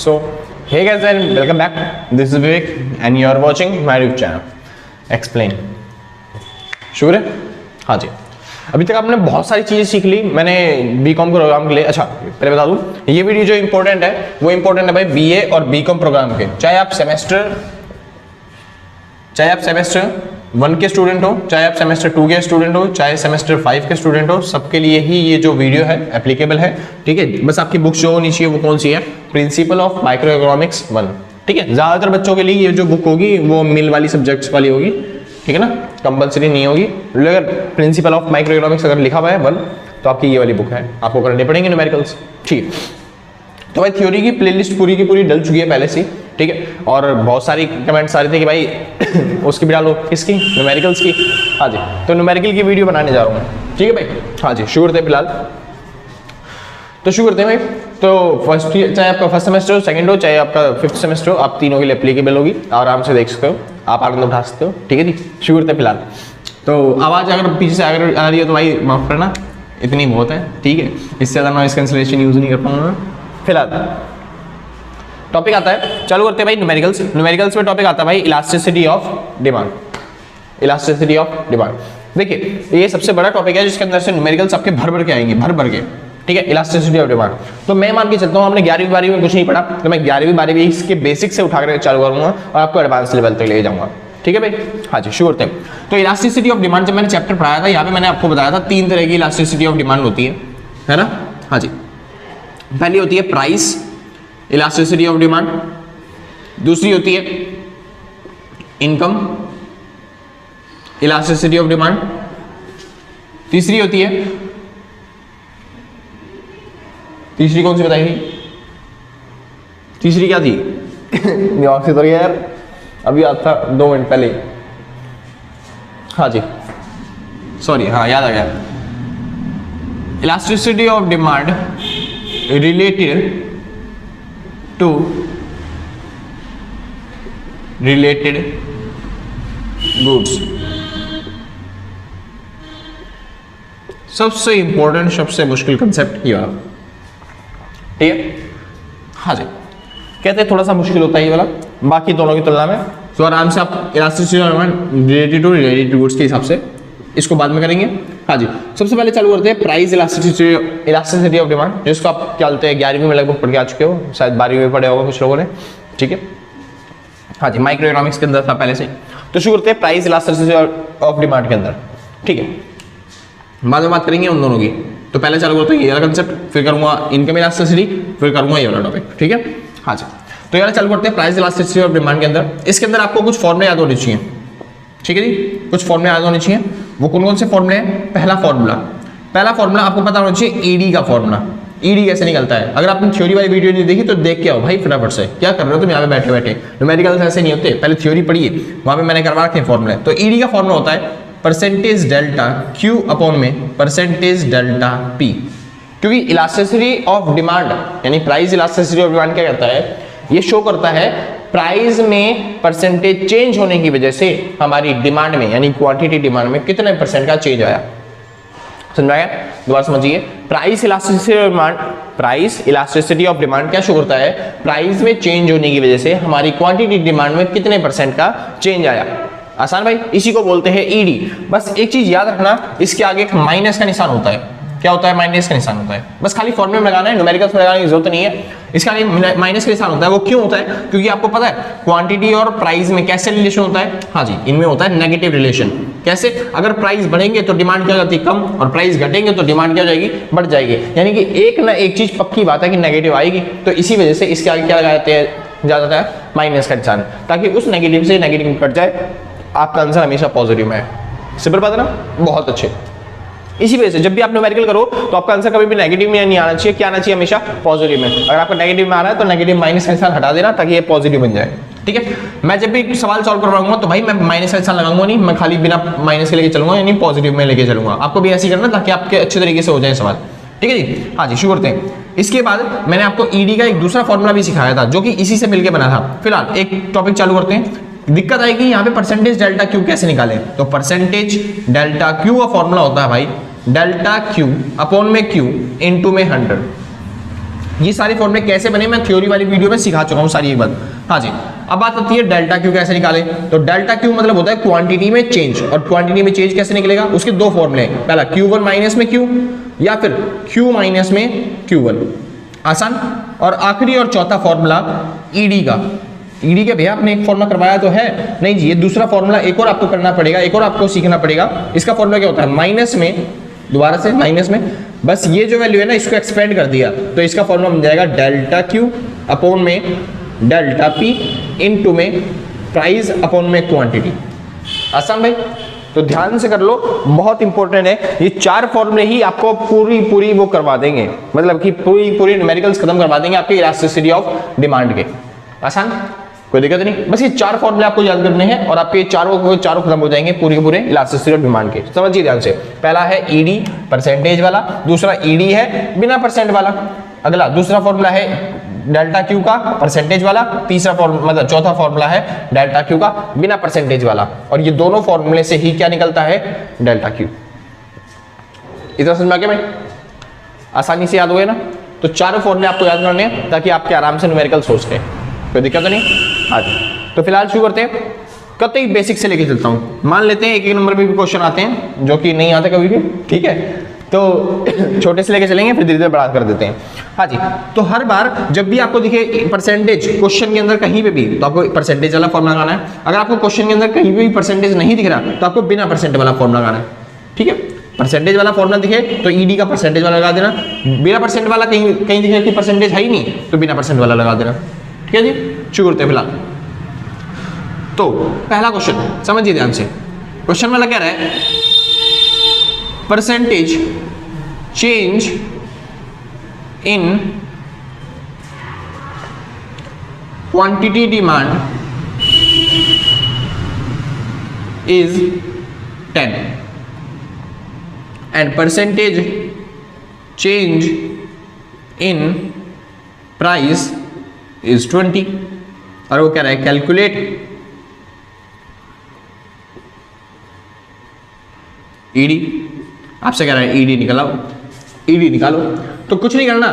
So, hey guys and welcome back. This is Vivek and you are watching my YouTube channel Explain. शुक्र है। हाँ जी, अभी तक आपने बहुत सारी चीज़ें सीख ली मैंने बीकॉम प्रोग्राम के लिए। अच्छा, पहले बता दूं, ये वीडियो जो इंपॉर्टेंट है वो इंपॉर्टेंट है भाई बीए और बीकॉम प्रोग्राम के। चाहे आप सेमेस्टर 1 के स्टूडेंट हो, चाहे आप सेमेस्टर 2 के स्टूडेंट हो, चाहे सेमेस्टर 5 के स्टूडेंट हो, सबके लिए ही ये जो वीडियो है एप्लीकेबल है। ठीक है, बस आपकी बुक जो होनी चाहिए वो कौन सी है? Principle of micro economics 1। ठीक है, ज्यादातर बच्चों के लिए ये जो बुक होगी वो मिल वाली सब्जेक्ट्स वाली होगी। ठीक है ना, कंपलसरी नहीं होगी। अगर प्रिंसिपल ऑफ माइक्रो इकोनॉमिक्स अगर लिखा हुआ है 1 तो आपकी ये वाली बुक है, आपको करने पड़ेंगे न्यूमेरिकल्स। ठीक है, तो भाई थ्योरी की प्लेलिस्ट पूरी की पूरी डल चुकी है पहले से। ठीक है, और बहुत सारी कमेंट्स आ रहे थे कि भाई उसकी भी डालो, किसकी? न्यूमेरिकल्स की। हाँ जी, तो न्यूमेरिकल की वीडियो बनाने जा रहा हूँ। ठीक है भाई, हाँ जी, शुरू करते हैं फिलहाल। तो शुरू करते हैं भाई। तो फर्स्ट, चाहे आपका फर्स्ट सेमेस्टर हो, सेकंड हो, चाहे आपका 5th सेमेस्टर हो, आप तीनों के लिए एप्लीकेबल होगी, आराम से देख सकते हो, आप आनंद उठा सकते हो। ठीक है जी, शुरू करते हैं फिलहाल। तो आवाज़ अगर पीछे से अगर आ रही है तो भाई माफ करना, इतनी बहुत है। ठीक है, इससे ज़्यादा नॉइस कैंसलेशन यूज़ नहीं कर पाऊंगा फिलहाल। टॉपिक आता है, चालू करते हैं भाई न्यूमेरिकल्स। न्यूमेरिकल्स में टॉपिक आता है भाई elasticity of demand. Elasticity of demand, देखिए ये सबसे बड़ा टॉपिक है जिसके अंदर से न्यूमेरिकल्स आपके भर भर के आएंगे, भर भर के। ठीक है, इलास्टिसिटी ऑफ डिमांड। तो मैं मान के चलता हूँ आपने 11वीं 12वीं में कुछ नहीं पढ़ा, तो मैं 11वीं 12वीं इसके बेसिक से उठा कर चालू करूंगा और आपको एडवांस लेवल तक ले जाऊंगा। ठीक है भाई, हाँ जी, शुरू करते हैं। तो इलास्टिसिटी ऑफ डिमांड जब मैंने चैप्टर पढ़ाया था, यहाँ पे मैंने आपको बताया था 3 तरह की इलास्टिसिटी ऑफ डिमांड होती है ना। हाँ जी, पहली होती है प्राइस इलास्टिसिटी ऑफ डिमांड, दूसरी होती है इनकम इलास्टिसिटी ऑफ डिमांड, तीसरी होती है, तीसरी कौन सी बताई थी? तीसरी क्या थी? दिमाग से तो यार अभी याद था 2 मिनट पहले। हाँ जी, सॉरी, हाँ याद आ गया। Elasticity of demand related to related goods. सबसे इंपॉर्टेंट, सबसे मुश्किल कंसेप्ट ये वाला। ठीक है, हाँ जी, कहते हैं थोड़ा सा मुश्किल होता है ये वाला बाकी दोनों की तुलना में। तो आराम से आप elasticity of demand related to related goods के हिसाब से इसको बाद में करेंगे। हाँ जी, सबसे पहले चालू करते हैं प्राइस इलास्टिसिटी ऑफ डिमांड, जिसको आप क्या बोलते हैं 11वीं में लगभग पढ़ के आ चुके हो, शायद 12वीं में पढ़े होगा कुछ लोगों ने। ठीक है, हाँ जी, माइक्रो इकोनॉमिक्स के अंदर था पहले से। तो शुरू करते हैं प्राइस इलास्टिसिटी ऑफ डिमांड के अंदर। ठीक है, बाद में बात करेंगे उन दोनों की। तो पहले चालू करते हैं ये वाला कंसेप्ट, फिर करूंगा इनकम इलास्टिसिटी, फिर करूंगा ये वाला टॉपिक। ठीक है, हाँ जी, तो ये वाला चालू करते हैं प्राइस इलास्टिसिटी ऑफ डिमांड के अंदर। इसके अंदर आपको कुछ फॉर्मूले याद होने चाहिए। ठीक है जी, कुछ फॉर्मूले याद होने चाहिए। वो कौन कौन से फॉर्मूले हैं? पहला फॉर्मूला आपको पता होना चाहिए ईडी का फॉर्मूला। ईडी कैसे निकलता है? अगर आपने थ्योरी वाली वीडियो नहीं देखी तो देख के आओ भाई फटाफट से। क्या कर रहे हो तुम यहाँ पे बैठे बैठे? न्यूमेरिकल्स ऐसे नहीं होते, पहले थ्योरी पढ़िए, वहां पे मैंने करवा रखे फॉर्मूले। तो ईडी का फॉर्मूला होता है परसेंटेज डेल्टा क्यू अपॉन में परसेंटेज डेल्टा पी। क्योंकि इलास्टिसिटी ऑफ डिमांड यानी प्राइस इलास्टिसिटी ऑफ डिमांड क्या कहता है? ये शो करता है प्राइस में परसेंटेज चेंज होने की वजह से हमारी डिमांड में यानी क्वांटिटी डिमांड में कितने % का चेंज आया। समझ आया? दोबारा समझिए, प्राइस इलास्टिसिटी ऑफ डिमांड क्या शो करता है? प्राइस में चेंज होने की वजह से हमारी क्वांटिटी डिमांड में कितने % का चेंज आया। आसान भाई, इसी को बोलते हैं ईडी। बस एक चीज याद रखना, इसके आगे एक माइनस का निशान होता है। क्या होता है? माइनस का निशान होता है। बस खाली फॉर्मूले में लगाना है, न्यूमेरिकल्स में लगाने की जरूरत नहीं है। इसका आगे माइनस का निशान होता है। वो क्यों होता है? क्योंकि आपको पता है क्वांटिटी और प्राइस में कैसे रिलेशन होता है? हाँ जी, इनमें होता है नेगेटिव रिलेशन। कैसे? अगर प्राइस बढ़ेंगे तो डिमांड क्या हो जाती है? कम, और प्राइस घटेंगे तो डिमांड क्या हो जाएगी? बढ़ जाएगी। यानी कि एक ना एक चीज पक्की बात है कि नेगेटिव आएगी। तो इसी वजह से इसके आगे क्या लगा जाते हैं? ज्यादातर है माइनस का निशान, ताकि उस नेगेटिव से नेगेटिव कट जाए, आपका आंसर हमेशा पॉजिटिव में है। सिंपल बात है ना, बहुत अच्छे। इसी वजह से जब भी आप न्यूमेरिकल करो तो आपका आंसर कभी भी नेगेटिव में नहीं आना चाहिए। क्या आना चाहिए? हमेशा पॉजिटिव में। अगर आपका नेगेटिव में आ रहा है तो नेगेटिव माइनस का निशान हटा देना ताकि ये पॉजिटिव बन जाए। ठीक है, मैं जब भी सवाल सॉल्व करवाऊंगा तो भाई मैं माइनस का निशान लगाऊंगा नहीं, मैं खाली बिना माइनस के लेके चलूंगा, यानी पॉजिटिव में लेके चलूंगा। आपको भी ऐसे ही करना ताकि आपके अच्छे तरीके से हो जाए सवाल। ठीक है जी, हाँ जी, शुरू करते हैं। इसके बाद मैंने आपको ईडी का एक दूसरा फॉर्मूला भी सिखाया था जो कि इसी से मिलकर बना था। फिलहाल एक टॉपिक चालू करते हैं। दिक्कत आएगी यहाँ पे परसेंटेज डेल्टा क्यू कैसे निकालें? तो परसेंटेज डेल्टा क्यू का फॉर्मूला होता है भाई डेल्टा क्यू अपॉन में क्यू इनटू में 100। ये सारे फॉर्मूले कैसे बने मैं थ्योरी वाली वीडियो में सिखा चुका हूँ सारी एक बात। हाँ जी, अब बात आती है डेल्टा क्यू कैसे निकाले। तो डेल्टा क्यू मतलब होता है क्वांटिटी में चेंज, और क्वांटिटी में चेंज कैसे निकलेगा, उसके दो फॉर्मूले हैं, पहला Q1 माइनस में Q या फिर Q माइनस में Q1, आसान। और आखिरी और चौथा फॉर्मूला ईडी का। ईडी के भैया आपने एक फॉर्मूला करवाया तो है, नहीं जी, ये दूसरा फॉर्मूला एक और आपको करना पड़ेगा, एक और आपको सीखना पड़ेगा। इसका फॉर्मूला क्या होता है, माइनस में, दोबारा से माइनस में, बस ये जो वैल्यू है ना इसको एक्सपेंड कर दिया, तो इसका फॉर्मूला बन जाएगा डेल्टा क्यू अपॉन में डेल्टा पी इनटू में प्राइस अपॉन में क्वांटिटी। आसान भाई, तो ध्यान से कर लो, बहुत इंपॉर्टेंट है। ये चार फॉर्मूले ही आपको पूरी वो करवा देंगे, मतलब कि पूरी न्यूमेरिकल्स खत्म करवा देंगे आपके इलास्टिसिटी ऑफ डिमांड के। आसान, कोई दिक्कत नहीं, बस ये चार फॉर्मूले आपको याद करने हैं और आपके चारों खत्म हो जाएंगे पूरे के पूरे इलास्टिसिटी ऑफ डिमांड के। समझिए ध्यान से, पहला है ईडी परसेंटेज वाला, दूसरा ईडी है बिना परसेंट वाला, अगला दूसरा फॉर्मूला है डेल्टा क्यू का परसेंटेज वाला, तीसरा फॉर्मूला मतलब चौथा फॉर्मूला है डेल्टा क्यू का बिना परसेंटेज वाला, और ये दोनों फॉर्मूले से ही क्या निकलता है, डेल्टा क्यू। इतना समझ में आ गया भाई, आसानी से याद हो गया ना। तो चारों फॉर्मूले आपको याद करने हैं ताकि आपके आराम से न्यूमेरिकल सोच लें, कोई दिक्कत तो नहीं। आगे तो फिलहाल शुरू करते हैं, कतई बेसिक से लेके चलता हूं। मान लेते हैं एक एक नंबर पे भी क्वेश्चन आते हैं जो कि नहीं आते कभी भी, ठीक है, तो छोटे से लेके चलेंगे फिर धीरे धीरे बड़ा कर देते हैं। हाँ जी, तो हर बार जब भी आपको दिखे परसेंटेज क्वेश्चन के अंदर कहीं पे भी, तो आपको परसेंटेज वाला फॉर्मूला लगाना है। अगर आपको क्वेश्चन के अंदर कहीं पे भी परसेंटेज नहीं दिख रहा तो आपको बिना परसेंट वाला फॉर्मूला लगाना है, ठीक है। परसेंटेज वाला फॉर्मूला दिखे तो ईडी का परसेंटेज वाला लगा देना, बिना परसेंट वाला कहीं दिखे कि परसेंटेज है ही नहीं तो बिना परसेंट वाला लगा देना, ठीक है जी। शुरू करते हैं फिलहाल। तो पहला क्वेश्चन समझिए ध्यान से, क्वेश्चन वाला कह रहा है percentage change in quantity demand is 10 and percentage change in price is 20। और वो कह रहा है कैलकुलेट ईडी, आपसे कह रहा है ईडी निकालो, ईडी निकालो। तो कुछ नहीं करना,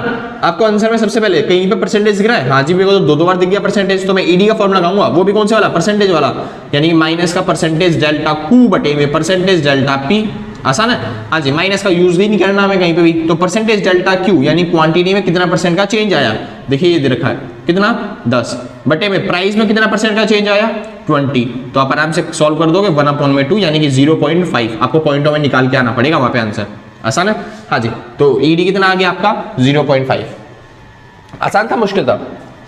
आपको आंसर में सबसे पहले कहीं पे परसेंटेज दिख रहा है, हाँ जी मेरे को तो दो दो बार दिख गया परसेंटेज, तो मैं ईडी का फॉर्मूला लगाऊंगा, वो भी कौन से वाला, परसेंटेज वाला, यानी माइनस का परसेंटेज डेल्टा क्यू बटे में परसेंटेज डेल्टा पी। आसान है, हाँ जी, माइनस का यूज ही नहीं करना हमें कहीं पे भी। तो परसेंटेज डेल्टा क्यू यानी क्वांटिटी में कितना परसेंट का चेंज आया, देखिए ये दे रखा है कितना 10 बटे में प्राइस में कितना परसेंट का चेंज आया 20। तो आप आराम से सॉल्व कर दोगे 1/2 यानी कि 0.5, आपको पॉइंटों में निकाल के आना पड़ेगा वहां पे आंसर। आसान है, हाँ जी। तो ईडी कितना आ गया आपका 0.5। आसान था मुश्किल था,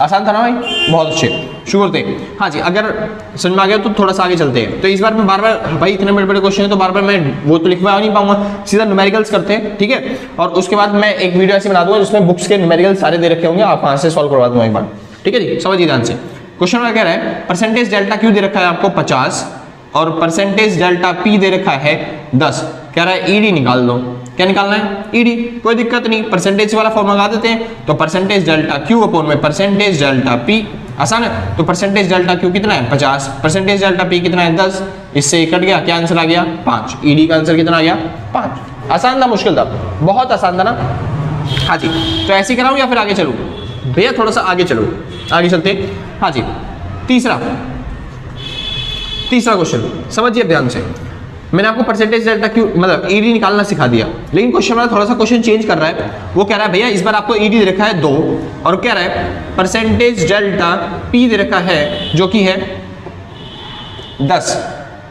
आसान था ना भाई, बहुत अच्छे। शुरू करते हैं, हाँ जी। अगर समझ में आ गया तो थोड़ा सा आगे चलते हैं। तो इस बार मैं बार बार भाई इतने बड़े बड़े क्वेश्चन है तो बार बार मैं वो तो लिखवा नहीं पाऊंगा, सीधा न्यूमेरिकल्स करते हैं, ठीक है। और उसके बाद मैं एक वीडियो ऐसी बना दूंगा जिसमें बुक्स के न्यूमेरिकल सारे दे रखे होंगे, आप वहां से सॉल्व करवा दूंगा एक बार, ठीक है जी। समझिए ध्यान से, क्वेश्चन में कह रहा है परसेंटेज डेल्टा क्यू दे रखा है आपको 50 और परसेंटेज डेल्टा पी दे रखा है 10। कह रहा है ईडी निकाल दो, क्या निकालना है, ईडी। कोई दिक्कत नहीं, परसेंटेज वाला फॉर्मूला लगा देते हैं। तो परसेंटेज डेल्टा क्यू अपॉन में परसेंटेज डेल्टा पी, आसान है। तो परसेंटेज डेल्टा क्यू कितना है 50, परसेंटेज डेल्टा पी कितना है 10, इससे कट गया, क्या आंसर आ गया 5। ईडी का आंसर कितना आ गया 5। आसान था मुश्किल था, बहुत आसान था ना, हाँ जी। तो ऐसे कराऊं या फिर आगे चलूं भैया, थोड़ा सा आगे चलो, आगे चलते, हाँ जी। तीसरा क्वेश्चन समझिए ध्यान से, मैंने आपको परसेंटेज डेल्टा क्यू मतलब ईडी निकालना सिखा दिया, लेकिन क्वेश्चन वाला थोड़ा सा क्वेश्चन चेंज कर रहा है। वो कह रहा है भैया इस बार आपको ईडी दे रखा है 2 और कह रहा है परसेंटेज डेल्टा पी दे रखा है जो कि है 10।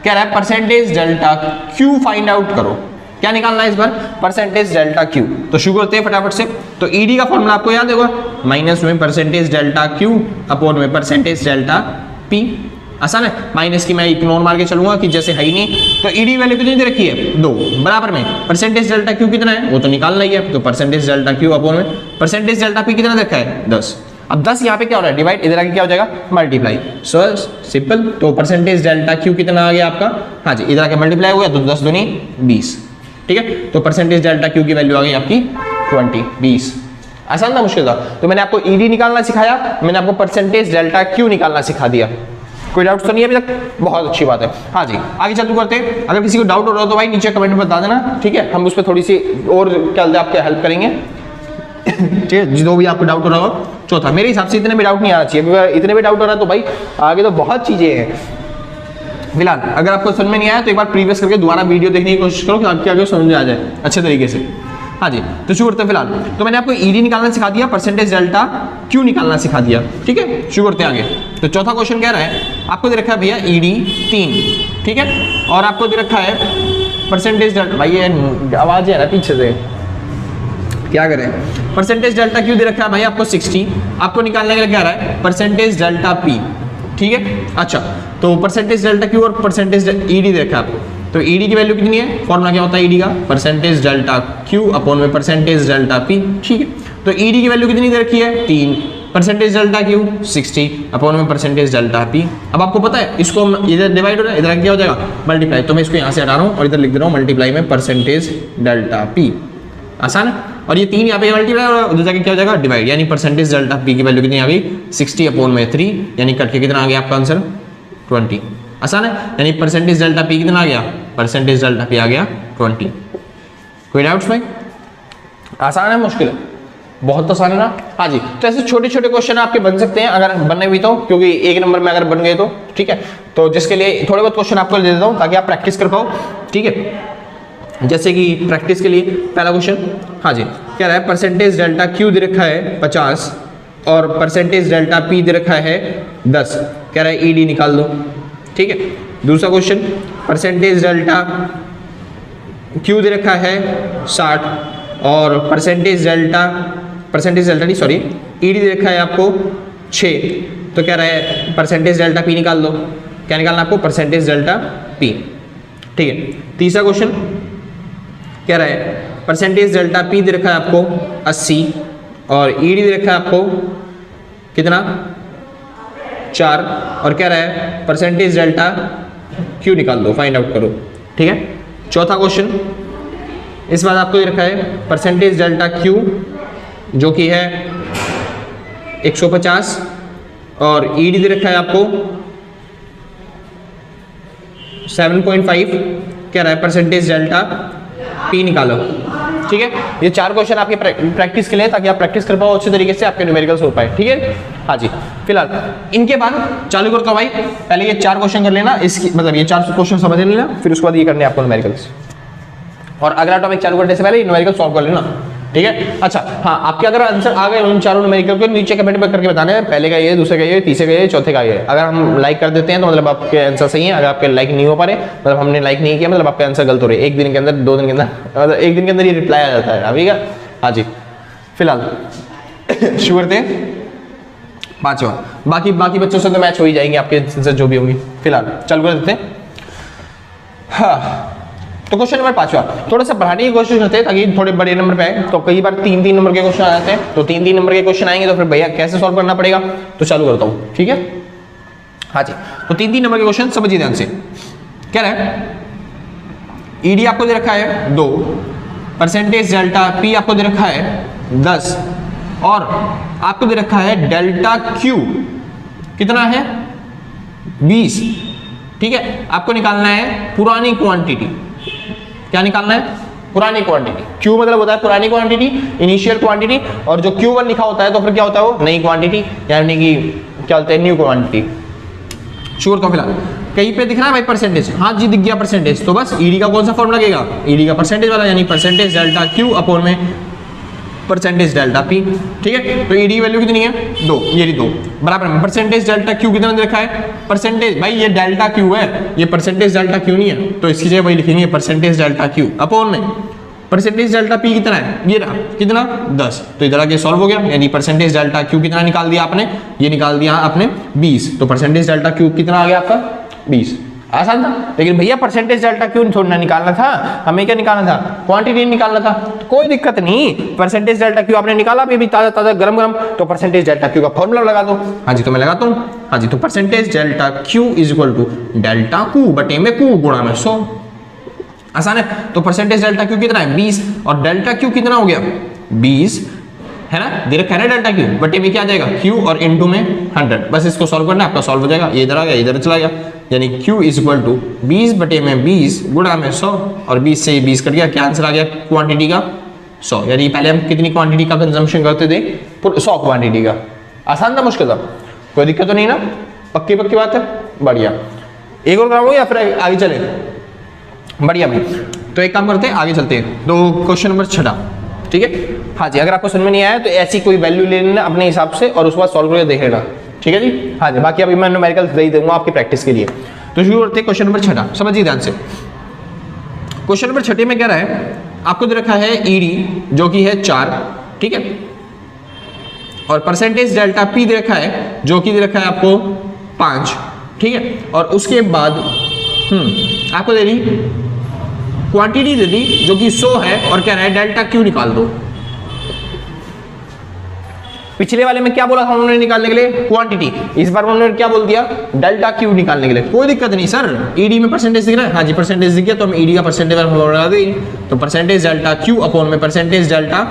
कह रहा है percentage delta Q find out करो, क्या निकालना है इस बार, परसेंटेज डेल्टा क्यू। तो शुरू करते हैं फटाफट से। तो ईडी का फॉर्मूला आपको याद होगा, माइनस में परसेंटेज डेल्टा क्यू अपॉन में परसेंटेज डेल्टा पी। आसान है, माइनस की मैं इग्नोर मार के चलूंगा कि जैसे है ही नहीं। तो ईडी वैल्यू कितनी दे रखी है 2, बराबर में परसेंटेज डेल्टा क्यू कितना है वो तो निकालना ही है। तो परसेंटेज डेल्टा क्यू अपॉन में परसेंटेज डेल्टा पी कितना रखा है 10। अब 10 यहाँ पे क्या हो रहा है डिवाइड, इधर आके क्या हो जाएगा मल्टीप्लाई, सो सिंपल। तो परसेंटेज डेल्टा क्यू कितना आ गया आपका, हाँ जी, इधर आके मल्टीप्लाई हो गया तो 10 दूनी 20, ठीक है। तो परसेंटेज डेल्टा क्यू की वैल्यू आ गई आपकी 20। आसान था मुश्किल था। तो मैंने आपको ईडी निकालना सिखाया, मैंने आपको परसेंटेज डेल्टा क्यू निकालना सिखा दिया। कोई डाउट तो नहीं है अभी तक, बहुत अच्छी बात है। हाँ जी, आगे चालू करते हैं। अगर किसी को डाउट हो रहा हो तो भाई नीचे कमेंट में बता देना, ठीक है। हम उस पर थोड़ी सी और क्या आपके हेल्प करेंगे ठीक है, जो भी आपको डाउट हो रहा हो। चौथा, मेरे हिसाब से इतने भी डाउट नहीं आना चाहिए, क्योंकि इतने भी डाउट हो रहा है तो भाई आगे तो बहुत चीजें हैं। फिलहाल अगर आपको समझ में नहीं आया तो एक बार प्रीवियस करके दोबारा वीडियो देखने की कोशिश करो कि आपके आगे समझ में आ जाए अच्छे तरीके से। हाँ जी, तो शुरू करते हैं। फिलहाल तो मैंने आपको ईडी निकालना सिखा दिया, परसेंटेज डेल्टा क्यू निकालना सिखा दिया, ठीक है। शुरू करते हैं आगे। तो चौथा क्वेश्चन कह रहा है, आपको दे रखा है भैया ईडी 3, ठीक है, और आपको दे रखा है परसेंटेज डेल्टा, भाई ये आवाज है ना पीछे से, क्या करें। परसेंटेज डेल्टा क्यू दे रखा है भाई आपको 60, आपको निकालने के लिए क्या रहा है परसेंटेज डेल्टा पी, ठीक है। अच्छा, तो परसेंटेज डेल्टा क्यू और परसेंटेज ईडी दे रखा है आपको, तो ईडी की वैल्यू कितनी है, फॉर्मूला क्या होता है ईडी का, परसेंटेज डेल्टा क्यू अपॉन में परसेंटेज डेल्टा पी, ठीक है। तो ईडी की वैल्यू कितनी दे रखी है 3, परसेंटेज डेल्टा क्यू 60 अपॉन में परसेंटेज डेल्टा पी। अब आपको पता है इसको इधर डिवाइड हो रहा है, इधर क्या हो जाएगा मल्टीप्लाई, तो मैं इसको यहाँ से हटा रहा हूँ और इधर लिख दे रहा हूँ मल्टीप्लाई में परसेंटेज डेल्टा पी। आसान है। और ये 3 यहाँ पे मल्टीप्लाई और उधर जाके क्या हो जाएगा डिवाइड, यानी परसेंटेज डेल्टा पी की वैल्यू कितनी आ गई 60 अपॉन में 3, यानी कट के कितना आ गया आपका आंसर 20। आसान है, यानी परसेंटेज डेल्टा पी कितना आ गया, परसेंटेज डेल्टा पी आ गया 20। कोई डाउट्स भाई? आसान है मुश्किल है? बहुत आसान है ना। हाँ जी, तो ऐसे छोटे छोटे क्वेश्चन आपके बन सकते हैं अगर बनने भी तो, क्योंकि 1 नंबर में अगर बन गए तो ठीक है। तो जिसके लिए थोड़े बहुत क्वेश्चन आपको दे देता हूँ ताकि आप प्रैक्टिस कर पाओ, ठीक है। जैसे कि प्रैक्टिस के लिए पहला क्वेश्चन, हाँ जी, क्या रहा है परसेंटेज डेल्टा क्यू दे रखा है 50 और परसेंटेज डेल्टा पी दे रखा है 10, कह रहा है ईडी निकाल दो, ठीक है। दूसरा क्वेश्चन, परसेंटेज डेल्टा क्यू दे रखा है 60 और परसेंटेज डेल्टा नहीं सॉरी ईडी दे रखा है आपको 6, तो क्या रहा है परसेंटेज डेल्टा पी निकाल दो। क्या निकालना आपको, परसेंटेज डेल्टा पी, ठीक है। तीसरा क्वेश्चन क्या रहा है परसेंटेज डेल्टा पी दे रखा है आपको 80 और ईडी दे रखा है आपको कितना 4, और क्या रहा है परसेंटेज डेल्टा क्यू निकाल दो, फाइंड आउट करो, ठीक है। चौथा क्वेश्चन, इस बार आपको दे रखा है परसेंटेज डेल्टा क्यू जो कि है 150 और ईडी दे रखा है आपको 7.5, क्या रहा है परसेंटेज डेल्टा पी निकालो, ठीक है। ये 4 क्वेश्चन आपके प्रैक्टिस के लिए, ताकि आप प्रैक्टिस कर पाओ अच्छे तरीके से, आपके न्यूमेरिकल्स हो पाए, ठीक है। हाँ जी, फिलहाल इनके बाद चालू करता हूँ भाई, पहले ये 4 क्वेश्चन कर लेना, इसकी मतलब ये 4 क्वेश्चन समझ लेना, फिर उसके बाद ये करने आपको न्यूमेरिकल्स, और अगला टॉपिक चालू करने से पहले न्यूमेरिकल सॉल्व कर लेना, ठीक है। अच्छा हाँ, आपके अगर आंसर आ गए उन चारों न्यूमेरिकल को नीचे कमेंट में करके बताने हैं, पहले का ये, दूसरे का ये, तीसरे का ये, चौथे का ये। अगर हम लाइक कर देते हैं तो मतलब आपके आंसर सही है, अगर आपके लाइक नहीं हो पा रहे मतलब हमने लाइक नहीं किया मतलब आपके आंसर गलत हो रहे, 1 दिन के अंदर 2 दिन के अंदर मतलब 1 दिन के अंदर ये रिप्लाई आ जाता है अभी का। हाँ जी, फिलहाल शुरू करते हैं 5वां, बाकी बच्चों से तो मैच हो ही जाएंगे आपके आंसर जो भी होंगे। फिलहाल चालू कर देते हैं। हाँ, तो क्वेश्चन नंबर 5वां थोड़ा सा बढ़ाने की कोशिश करते हैं ताकि थोड़े बड़े नंबर पे आए, तो कई बार 3-3 नंबर के क्वेश्चन आ जाते हैं, तो 3-3 नंबर के क्वेश्चन आएंगे तो फिर भैया कैसे सॉल्व करना पड़ेगा, तो चालू करता हूँ, ठीक है। हाँ जी, तो 3-3 नंबर के क्वेश्चन समझिए ध्यान से। क्या है ईडी आपको दे रखा है 2, परसेंटेज डेल्टा पी आपको दे रखा है 10 और आपको दे रखा है डेल्टा क्यू कितना है 20, ठीक है। आपको निकालना है पुरानी क्वांटिटी। क्या निकालना है, पुरानी क्वांटिटी। क्यू मतलब होता है पुरानी क्वांटिटी, इनिशियल क्वांटिटी, और जो Q1 लिखा होता है तो फिर क्या होता है वो नई क्वांटिटी, यानी कि क्या होता है न्यू क्वांटिटी। श्योर तो फिलहाल कहीं पे दिख रहा है भाई परसेंटेज, हाँ जी दिख गया परसेंटेज, तो बस ईडी का कौन सा फॉर्म लगेगा, ईडी का परसेंटेज वाला, यानी परसेंटेज डेल्टा क्यू अपॉन में परसेंटेज डेल्टा पी, ठीक है। तो ईडी की वैल्यू कितनी है 2, ये 2 बराबर में परसेंटेज डेल्टा क्यू कितना दे रखा है, परसेंटेज भाई ये डेल्टा क्यू है, ये परसेंटेज डेल्टा क्यू नहीं है, तो इसकी जगह वही लिखेंगे परसेंटेज डेल्टा क्यू अपॉन में परसेंटेज डेल्टा पी कितना है, ये रहा कितना 10, तो इधर आके सॉल्व हो गया, यानी परसेंटेज डेल्टा क्यू कितना निकाल दिया आपने, ये निकाल दिया आपने 20, तो परसेंटेज डेल्टा क्यू कितना आ गया आपका 20। आसान था, लेकिन भैया परसेंटेज डेल्टा क्यू थोड़ा निकालना था, हमें क्या निकालना था, क्वांटिटी निकालना था, तो कोई दिक्कत नहीं, परसेंटेज डेल्टा क्यू आपने निकाला अभी ताजा ताजा गरम गरम, तो परसेंटेज डेल्टा क्यू का फॉर्मूला लगा दो। हाँ जी, तो मैं लगाता हूँ। हाँ जी, तो percentage delta Q is equal to delta Q बटे में क्यू गुणा में 100। आसान है, तो परसेंटेज डेल्टा क्यू कितना है 20 और डेल्टा क्यू कितना हो गया 20 है ना, दे रखा है ना डेल्टा क्यू, बटे में क्या आ जाएगा क्यू और इनटू में 100, बस इसको सॉल्व करना है, आपका सॉल्व हो जाएगा, ये इधर आ गया इधर चला गया, यानी Q इज इक्वल टू 20 बटे में 20 गुणा में 100, और 20 से 20 कट गया, क्या आंसर आ गया क्वांटिटी का 100, यानी पहले हम कितनी क्वांटिटी का कंजम्पशन करते थे? 100 क्वांटिटी का। आसान था मुश्किल था? कोई दिक्कत तो नहीं ना? पक्की बात है, बढ़िया। एक और कराऊँ या फिर आगे चले? बढ़िया भाई, तो एक काम करते हैं, आगे चलते हैं। तो क्वेश्चन नंबर 6, ठीक है। हाँ जी, अगर आपको समझ में नहीं आया तो ऐसी कोई वैल्यू ले लेना अपने हिसाब से और उसके बाद सॉल्व करके देख लेना, ठीक है जी। हाँ जी, बाकी अभी मैं न्यूमेरिकल दे ही दूंगा आपकी प्रैक्टिस के लिए। तो शुरू करते हैं क्वेश्चन नंबर 6, समझिए ध्यान से। क्वेश्चन नंबर 6 में क्या रहा है, आपको दे रखा है ईडी जो कि है 4, ठीक है, और परसेंटेज डेल्टा पी दे रखा है जो कि दे रखा है आपको 5, ठीक है। और उसके बाद आपको दे दी क्वांटिटी दे दी जो कि 100 है और कह रहा है डेल्टा क्यू निकाल दो। पिछले वाले में क्या बोला था उन्होंने निकालने के लिए? क्वांटिटी। इस बार उन्होंने क्या बोल दिया? डेल्टा क्यू निकालने के लिए। कोई दिक्कत नहीं सर, ईडी में परसेंटेज दिख रहा है, हाँ जी परसेंटेज दिख गया, तो हम ईडी का परसेंटेज लगा देंगे। तो परसेंटेज डेल्टा क्यू अपॉन में परसेंटेज डेल्टा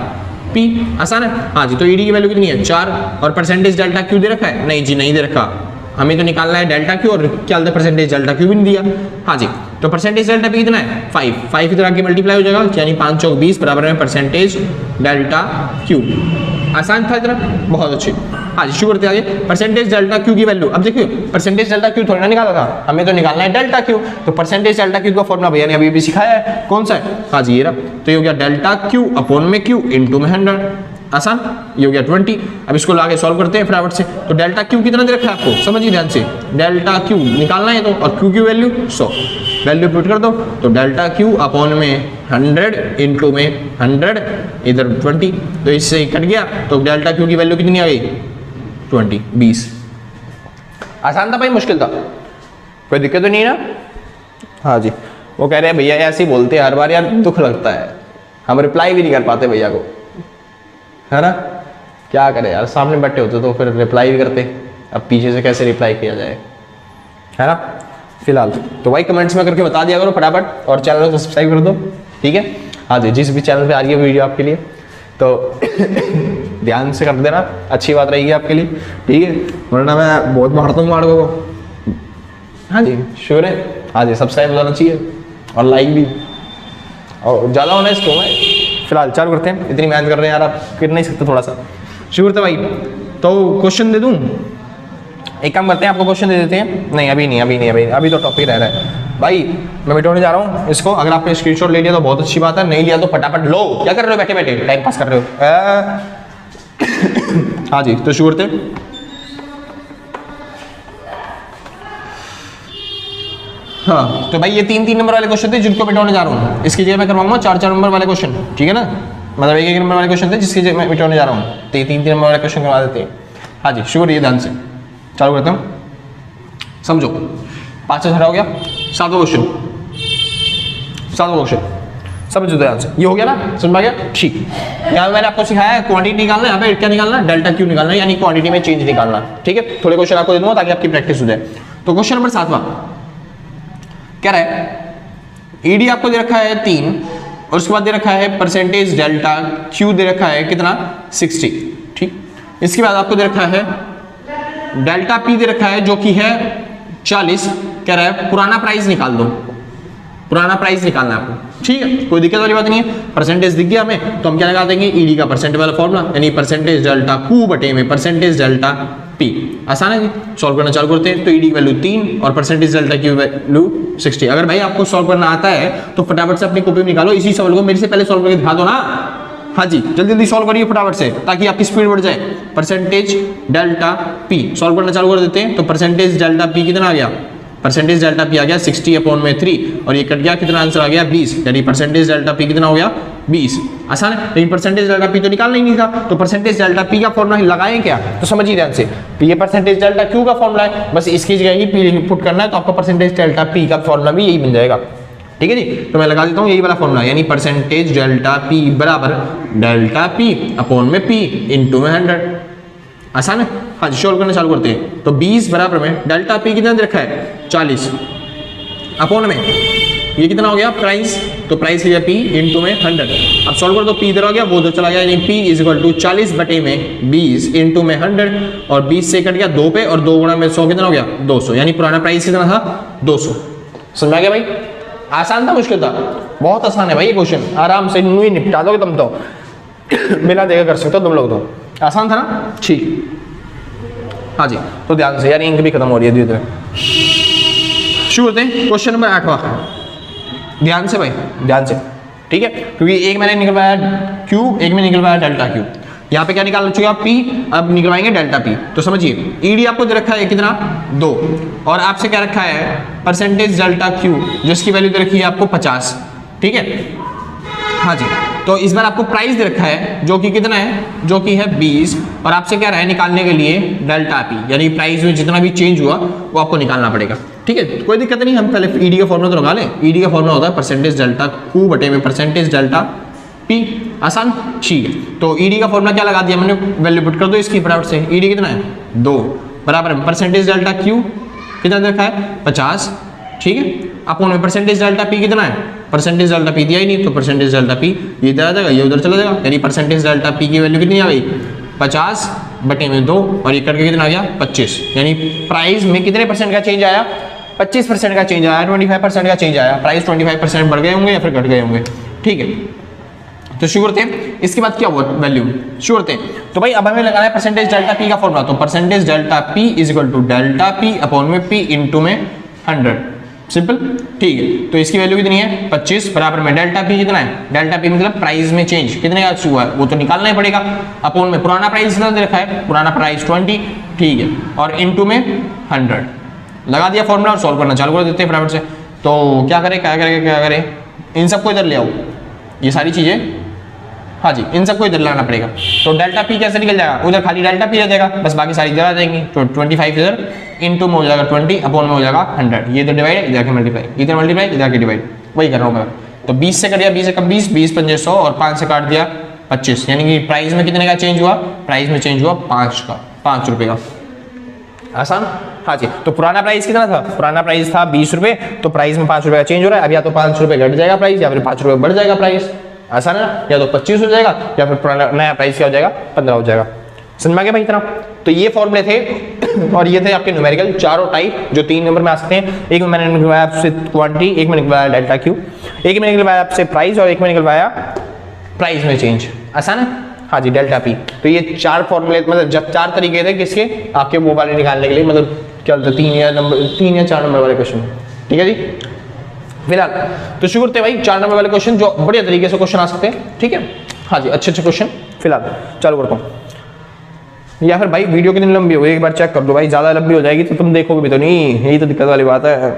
पी, आसान है। हाँ जी, तो ईडी की वैल्यू कितनी है? 4, और परसेंटेज डेल्टा क्यू दे रखा है? नहीं जी नहीं दे रखा, हमें तो निकालना है डेल्टा क्यू, और क्या परसेंटेज डेल्टा क्यू भी नहीं दिया। हाँ जी, तो परसेंटेज डेल्टा पी कितना है? 5 इधर आके मल्टीप्लाई हो जाएगा, यानी 5 चौक 20 बराबर में परसेंटेज डेल्टा क्यू। आसान था इतना, बहुत अच्छे। हाँ जी, शुरू करते आगे। परसेंटेज डेल्टा क्यू की वैल्यू, अब देखिए परसेंटेज डेल्टा क्यू थोड़ी ना निकाला था, हमें तो निकालना है डेल्टा क्यू। तो परसेंटेज डेल्टा क्यू का फॉर्मूला भैया ने अभी भी सिखाया है, कौन सा है? हाँ जी ये रहा। तो ये हो गया डेल्टा क्यू अपॉन में क्यू इंटू में 100, आसान। ये हो गया 20। अब इसको लाके सॉल्व करते हैं फटाफट से। तो डेल्टा क्यू कितना दे रखा है आपको, समझिए ध्यान से। डेल्टा क्यू निकालना है तो, और क्यू की वैल्यू 100, वैल्यू पुट कर दो। तो डेल्टा क्यू अपॉन में 100 इंटू में 100, इधर 20, तो इससे कट गया। तो डेल्टा क्यू की वैल्यू कितनी आ गई? 20। आसान था भाई, मुश्किल था? कोई दिक्कत तो नहीं ना? हाँ जी, वो कह रहे हैं भैया ऐसे ही बोलते हैं हर बार यार, दुख लगता है, हम रिप्लाई भी नहीं कर पाते भैया को, है ना? क्या करें यार, सामने बैठे होते तो फिर रिप्लाई भी करते, अब पीछे से कैसे रिप्लाई किया जाए, है ना? फिलहाल तो भाई कमेंट्स में करके बता दिया करो फटाफट, और चैनल को सब्सक्राइब कर दो, ठीक है। हाँ जी, जिस भी चैनल पे आ रही है वीडियो आपके लिए तो ध्यान से कर देना, अच्छी बात रहेगी आपके लिए, ठीक है, वरना मैं बहुत मारता हूँ मार्गों को। हाँ जी श्योर है, हाँ जी सब्सक्राइब होना चाहिए और लाइक भी, और ज़्यादा होना इसको में। फिलहाल चालू करते हैं, इतनी मेहनत कर रहे हैं यार, आप कर नहीं सकते थोड़ा सा, शुरू करते भाई। तो क्वेश्चन दे दूँ, एक काम करते हैं, आपको क्वेश्चन दे देते हैं। नहीं अभी तो टॉपिक रह रहा है भाई, मैं मिटाने जा रहा हूँ इसको। अगर आपने स्क्रीनशॉट ले लिया तो बहुत अच्छी बात है, नहीं लिया तो फटाफट लो। क्या कर रहे हो बैठे बैठे, टाइम पास कर रहे हो? हाँ जी, तो शुरू करते हैं। हाँ तो भाई ये 3 नंबर वाले क्वेश्चन थे जिनको मिटाने जा रहा हूँ, इसकी जगह मैं करवाऊंगा 4 नंबर वाले क्वेश्चन, ठीक है ना? मतलब 1 नंबर वाले क्वेश्चन थे जिसकी जगह मैं मिटाने जा रहा हूँ, तो ये 3 नंबर वाले क्वेश्चन करवा देते हैं। हाँ जी शुरू करिए ध्यान से, चालू करता हूँ, समझो। 5 से 6 हो गया, 7वां क्वेश्चन, समझो ध्यान से। ये हो गया ना, समझ में आ गया? ठीक। यहाँ मैंने आपको सिखाया है क्वांटिटी निकालना, यहाँ पे क्या निकालना? डेल्टा क्यू निकालना, यानी क्वांटिटी में चेंज निकालना, ठीक है। थोड़े क्वेश्चन आपको दे दूंगा ताकि आपकी प्रैक्टिस हो जाए। तो क्वेश्चन नंबर 7वां क्या रहा है? ईडी आपको दे रखा है 3, और उसके बाद दे रखा है परसेंटेज डेल्टा क्यू दे रखा है कितना? 60, ठीक। इसके बाद आपको दे रखा है डेल्टा पी दे रखा है जो कि है 40, कह रहा है पुराना प्राइस निकाल दो, पुराना प्राइस निकालना है आपको, ठीक है, कोई दिक्कत वाली बात नहीं है। परसेंटेज दिख गया हमें, तो हम क्या लगा देंगे? ईडी का परसेंट वाला फॉर्मूला, यानी परसेंटेज डेल्टा क्यू बटे में परसेंटेज डेल्टा पी। आसान है जी, सॉल्व करना चालू करते हैं। तो ईडी की वैल्यू 3 और परसेंटेज डेल्टा की वैल्यू 60। अगर भाई आपको सॉल्व करना आता है तो फटाफट से अपनी कॉपी में निकालो, इसी सवाल को मेरे से पहले सॉल्व करके दिखा दो ना। हाँ जी जल्दी सॉल्व करिए फटाफट से, ताकि आपकी स्पीड बढ़ जाए। परसेंटेज डेल्टा पी सॉल्व करना चालू कर देते हैं। तो परसेंटेज डेल्टा पी कितना आ गया? परसेंटेज डेल्टा पी आ गया 60 अपॉन में 3, और ये कट गया, कितना आंसर आ गया? 20, यानी परसेंटेज डेल्टा पी कितना हो गया? 20। आसान है, लेकिन परसेंटेज डेल्टा पी तो निकालना ही नहीं था, तो परसेंटेज डेल्टा पी का फॉर्मूला लगाएं क्या? तो समझिए ध्यान से, ये परसेंटेज डेल्टा क्यू का फॉर्मूला है, बस इसकी जगह ही पी पुट करना है, तो आपका परसेंटेज डेल्टा पी का फॉर्मूला भी यही बन जाएगा, ठीक है जी। तो मैं लगा देता हूँ यही वाला फॉर्मूला, यानी परसेंटेज डेल्टा पी बराबर डेल्टा पी अपॉन में पी इंटू में 100। आसान है, हाँ जी सॉल्व करना चालू करते हैं। तो 20 बराबर में डेल्टा पी कितना दे रखा है? 40 अपॉन में ये कितना हो गया? प्राइस, तो प्राइस लिया पी इंटू में 100। अब सॉल्व कर दो, पी इधर आ गया, वो तो चला गया, यानी पी इज इक्वल टू 40 बटे में 20 इंटू में 100, और 20 से कट गया 2 पे, और 2 गुणा में 100 कितना हो गया? 200, यानी पुराना प्राइस कितना था? 200। समझ आ गया भाई? आसान था मुश्किल था? बहुत आसान है भाई ये क्वेश्चन, आराम से यूं ही निपटा दोगे तुम तो बिना देखा कर सकते हो तुम लोग तो। आसान था ना? ठीक, हाँ जी। तो ध्यान से यार, इंक भी खत्म हो रही है धीरे धीरे। शुरू करते हैं क्वेश्चन नंबर 8वां। ध्यान से भाई, ध्यान से, ठीक है, क्योंकि एक मैंने निकलवाया Q, एक में निकलवाया डेल्टा Q। यहाँ पे क्या निकाल चुके आप? P, अब निकलवाएंगे डेल्टा P। तो समझिए ED आपको दे रखा है कितना? 2, और आपसे क्या रखा है? परसेंटेज डेल्टा Q, जिसकी वैल्यू दे रखी है आपको 50, ठीक है, हाँ जी। तो इस बार आपको प्राइस दे रखा है जो कि कितना है? जो कि है 20, और आपसे क्या रहा है निकालने के लिए? डेल्टा P, यानी प्राइस में जितना भी चेंज हुआ वो आपको निकालना पड़ेगा, ठीक है। कोई दिक्कत नहीं, हम पहले ED का फॉर्मूला तो लगा लें। ED का फॉर्मूला होता है परसेंटेज डेल्टा Q बटे में परसेंटेज डेल्टा P, आसान, ठीक है। तो ED का फॉर्मूला क्या लगा दिया मैंने? वैल्यू पुट कर दो इसकी फटाफट से। ED कितना है? 2 बराबर में परसेंटेज डेल्टा Q कितना देखा है? 50, ठीक है, अपन में परसेंटेज डेल्टा P कितना है? परसेंटेज डेल्टा P दिया ही नहीं, तो परसेंटेज डेल्टा P ये इधर आ जाएगा, ये उधर चला जाएगा, यानी परसेंटेज डेल्टा P की वैल्यू कितनी आ गई? 50 बटे में 2, और ये करके कितना आ गया? 25, यानी प्राइस में कितने परसेंट का चेंज आया? 25% का चेंज आया, 25% का चेंज आया। प्राइस 25% बढ़ गए होंगे या फिर घट गए होंगे, ठीक है। तो शुरू करते हैं, इसके बाद क्या हुआ वैल्यू? शुरू करते हैं। तो भाई अब हमें लगाना है परसेंटेज डेल्टा P का फॉर्मूला। तो percentage delta P is equal to delta P upon में P इंटू में 100, सिंपल, ठीक है। तो इसकी वैल्यू कितनी है? 25 बराबर में डेल्टा P कितना है? डेल्टा P मतलब प्राइस में चेंज कितने का हुआ है वो तो निकालना ही पड़ेगा। अपॉन में पुराना प्राइस कितना दे रखा है? पुराना प्राइस 20, ठीक है, और इंटू में 100 लगा दिया फॉर्मूला और सॉल्व करना चालू कर देते हैं फटाफट से। तो क्या करें, क्या करें, क्या करें? इन सबको इधर ले आओ, ये सारी चीजें, हाँ जी, इन सबको इधर लाना पड़ेगा। तो डेल्टा P कैसे निकल जाएगा? उधर खाली डेल्टा P रह जाएगा, बस बाकी सारी इधर आ जाएंगी। तो 25 इधर इंटू में हो जाएगा 20, अपॉन में हो जाएगा 100, ये इधर डिवाइड, इधर के मल्टीप्लाई, इधर मल्टीप्लाई, इधर के डिवाइड, वही कर रहा हूँ मैं। तो 20 से कर दिया, 20 से कम 20, 20 पंजे 100, और 5 से काट दिया 25, यानी कि प्राइस में कितने का चेंज हुआ? प्राइस में चेंज हुआ 5 का, 5 रुपये का, आसान, हाँ जी। तो पुराना प्राइस कितना था? पुराना प्राइस था 20 रुपये, तो प्राइस में 5 रुपये का चेंज हो रहा है। अब या तो 5 रुपये घट जाएगा प्राइस, या फिर 5 रुपये बढ़ जाएगा प्राइस, आसान है ना? या तो 25 हो जाएगा, या फिर पुराना नया प्राइस क्या हो जाएगा? 15 हो जाएगा। समझ में आ गया भाई इतना? तो ये फॉर्मूले थे, और ये थे आपके न्यूमेरिकल चारों टाइप जो 3 नंबर में आ सकते हैं। एक में मैंने निकलवाया आपसे क्वांटिटी, एक में निकलवाया डेल्टा Q, एक में निकलवाया आपसे प्राइस, और एक में निकलवाया प्राइस में चेंज, आसान है, हाँ जी, डेल्टा P। तो ये 4 फॉर्मूले, मतलब जब 4 तरीके थे किसके? आपके वो वाले निकालने के लिए, मतलब क्या बोलते हैं 3 या 4 नंबर वाले क्वेश्चन, ठीक है जी। फिलहाल तो शुरू करते हैं भाई 4 नंबर वाले क्वेश्चन जो बढ़िया तरीके से क्वेश्चन आ सकते हैं, ठीक है, हाँ जी, अच्छे क्वेश्चन फिलहाल चालू करता हूँ। या फिर भाई वीडियो कितनी लंबी हो गई एक बार चेक कर दो भाई, ज्यादा लंबी हो जाएगी तो तुम देखोगे भी तो नहीं, यही तो दिक्कत वाली बात है।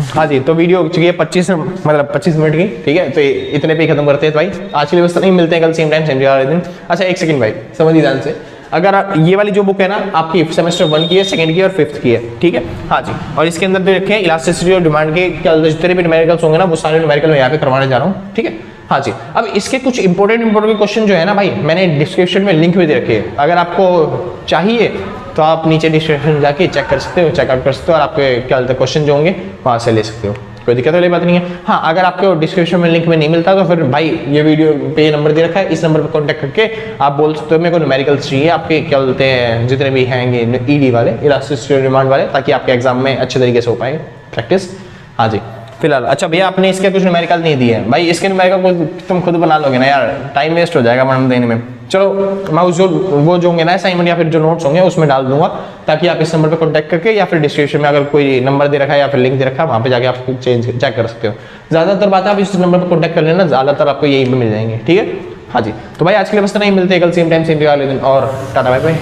हाँ जी, तो वीडियो हो चुकी है 25 मिनट की, ठीक है, तो इतने पे ही खत्म करते हैं भाई आज के लिए, बस नहीं, मिलते हैं कल सेम टाइम सेम जगह दिन। अच्छा एक सेकंड भाई, समझिए ध्यान से, अगर आप ये वाली जो बुक है ना आपकी सेमेस्टर 1 की है, 2nd की और 5th की है, ठीक है, हाँ जी, और इसके अंदर जो रखे हैं इलास्टिसिटी और डिमांड के क्या जितने भी न्यूमेरिकल्स होंगे ना वो सारे न्यूमेरिकल मैं यहाँ पे करवाने जा रहा हूँ, ठीक है, हाँ जी। अब इसके कुछ इंपॉर्टेंट क्वेश्चन जो है ना भाई, मैंने डिस्क्रिप्शन में लिंक भी दे रखे हैं, अगर आपको चाहिए तो आप नीचे डिस्क्रिप्शन जाके चेक कर सकते हो, चेकआउट कर सकते हो, और आपके क्या बोलते हैं क्वेश्चन जो होंगे वहाँ से ले सकते हो, कोई दिक्कत वाली बात नहीं है। हाँ, अगर आपको डिस्क्रिप्शन में लिंक में नहीं मिलता तो फिर भाई ये वीडियो पे ये नंबर दे रखा है, इस नंबर पर कॉन्टैक्ट करके आप बोल सकते हो मेरे को न्यूमेरिकल्स चाहिए आपके क्या बोलते हैं जितने भी हैं ईडी वाले, इलास्टिसिटी डिमांड वाले, ताकि आपके एग्जाम में अच्छे तरीके से हो पाए प्रैक्टिस। हाँ जी, फिलहाल अच्छा भैया आपने इसके कुछ न्यूमेरिकल नहीं दिए हैं भाई, इसके न्यूमेरिकल को तुम खुद बना लोगे ना यार, टाइम वेस्ट हो जाएगा मैडम देने में। चलो मैं वो जो होंगे ना असाइनमेंट या फिर जो नोट्स होंगे उसमें डाल दूंगा, ताकि आप इस नंबर पे कांटेक्ट करके या फिर डिस्क्रिप्शन में अगर कोई नंबर दे रखा है या फिर लिंक दे रखा है वहाँ पे जाके आप चेक कर सकते हो। ज़्यादातर बात आप इस नंबर पर कॉन्टैक्ट कर लेना, ज़्यादातर आपको यहीं पर मिल जाएंगे, ठीक है। हाँ जी, तो भाई आज के लिए बस नहीं, मिलते कल सेम टाइम सेम जगह वाले दिन, और टाटा बाय बाय,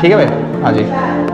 ठीक है भाई, हाँ जी।